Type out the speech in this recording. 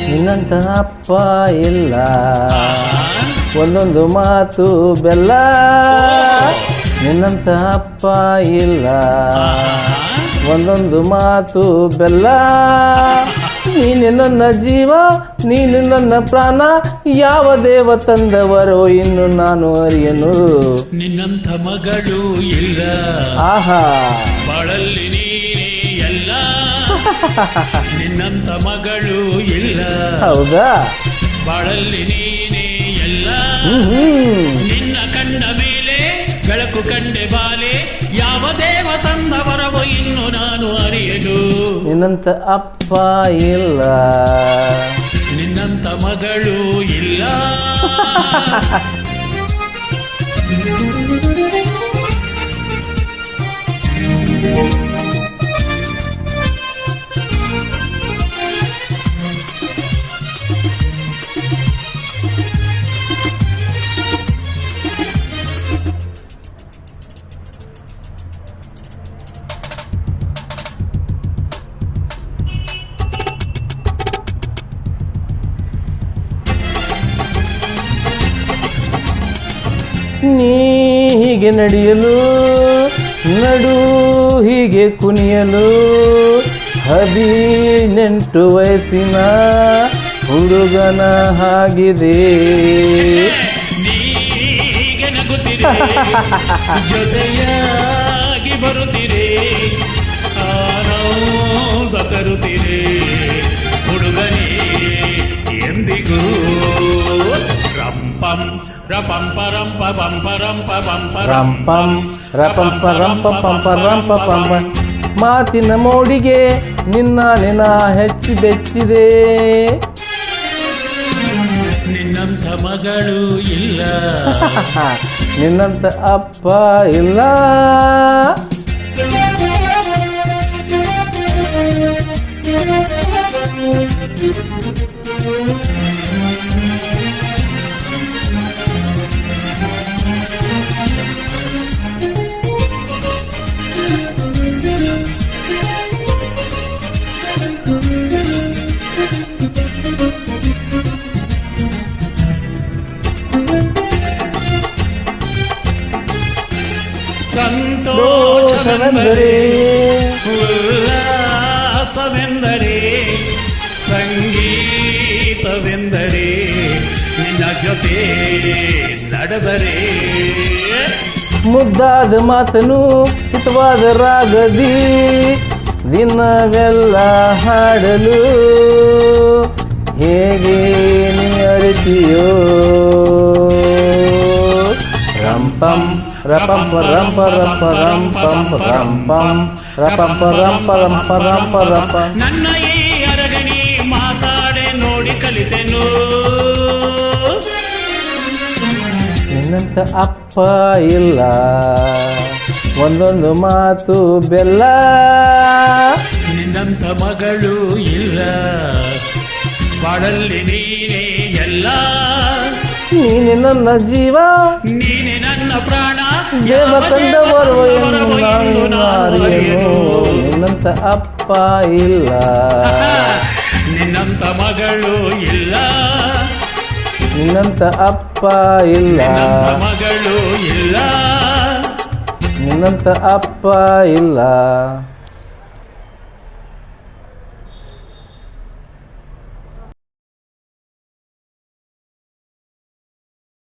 ನಿನ್ನಂತ ಅಪ್ಪ ಇಲ್ಲ, ಒಂದೊಂದು ಮಾತು ಬೆಲ್ಲ. ನಿನ್ನಂತ ಅಪ್ಪ ಇಲ್ಲ, ಒಂದೊಂದು ಮಾತು ಬೆಲ್ಲ. ನೀನು ನನ್ನ ಜೀವ, ನೀನು ನನ್ನ ಪ್ರಾಣ, ಯಾವ ದೇವ ತಂದವರೋ ಇನ್ನು ನಾನು ಅರಿಯನು. ನಿನ್ನಂಥ ಮಗಳು ಇಲ್ಲ, ಆಹಾ ಬಾಳಲ್ಲಿ ನೀನೇ ಎಲ್ಲ. ನಿನ್ನಂಥ ಮಗಳು ಇಲ್ಲ, ಹೌದಾ, ಬಾಳಲ್ಲಿ ನೀನೇ ಎಲ್ಲ. ನಿನ್ನ ಕಂಡ ಮೇಲೆ ಬೆಳಕು ಕಂಡೆ ಬಾಲೆ, ಯಾವ ದೇವ ತಂದವರವೋ ಇನ್ನು ನಾನು ಅರಿಯಲು. ನಿನ್ನಂತ ಅಪ್ಪ ಇಲ್ಲ, ನಿನ್ನಂಥ ಮಗಳು ಇಲ್ಲ. ನೀ ಹೀಗೆ ನಡೆಯಲು, ನಡು ಹೀಗೆ ಕುಣಿಯಲು, 18 ವಯಸ್ಸಿನ ಹುಡುಗನ ಹಾಗಿದೆ. ನೀಗೆ ನಗುತ್ತಿರೆ, ಜೊತೆಯಾಗಿ ಬರುತ್ತಿರೆ, ಆನಂದ ತರುತ್ತಿರೆ ಹುಡುಗನೇ ಎಂದಿಗೂ. ರಂಪಂ ರಪಂಪ ರಂಪ ಪಂಪ ರಂಪ ಪಂಪ ರಂಪಂ ರಪಂಪ ರಂಪ ಪಂಪ ರಂಪ ಪಂಪ. ಮಾತಿನ ಮೋಡಿಗೆ ನಿನ್ನ ನೆನ ಹೆಚ್ಚು ಬೆಚ್ಚಿದೆ. ನಿನ್ನಂಥ ಮಗಳು ಇಲ್ಲ, ನಿನ್ನಂತ ಅಪ್ಪ ಇಲ್ಲ. ಸಂತೋಷವೆಂದರೆ, ಉಲ್ಲಾಸವೆಂದರೆ, ಸಂಗೀತವೆಂದರೆ, ನಿನ್ನ ಜೊತೆ ನಡೆದರೆ. ಮುದ್ದಾದ ಮಾತನು ಹಿತವಾದ ರಾಗದಿ ದಿನವೆಲ್ಲ ಹಾಡಲು ಹೇಗೆ ನೀ ಅರಿತಿಯೋ. ರಂಪಂ ರಪಂಪ ರಂಪ ರಂಪ ರಂಪಂ ರಂಪಂ ರಪಂಪ ರಂಪ ರಂಪ ರಂಪ ರಂಪ. ನನ್ನ ಈ ಅರಗಣಿ ಮಾತಾಡೆ ನೋಡಿ ಕಲಿತೆನು. ನಿನ್ನಂತ ಅಪ್ಪ ಇಲ್ಲ, ಒಂದೊಂದು ಮಾತು ಬೆಲ್ಲ. ನಿನ್ನಂಥ ಮಗಳು ಇಲ್ಲ, ಬಾಳಲ್ಲಿ ನೀನೇ ಎಲ್ಲ. ನೀನೆ ನನ್ನ ಜೀವ, ನೀನೆ ನನ್ನ ಪ್ರಾಣ, ದೇವ ತಂದವರು ನಾನು ಅರಿಯೆನು. ನಿನ್ನಂತ ಅಪ್ಪ ಇಲ್ಲ, ನಿನ್ನಂಥ ಮಗಳು ಇಲ್ಲ, ನಿನ್ನಂತ ಅಪ್ಪ ಇಲ್ಲ, ಮಗಳು ಇಲ್ಲ, ನಿನ್ನಂತ ಅಪ್ಪ ಇಲ್ಲ.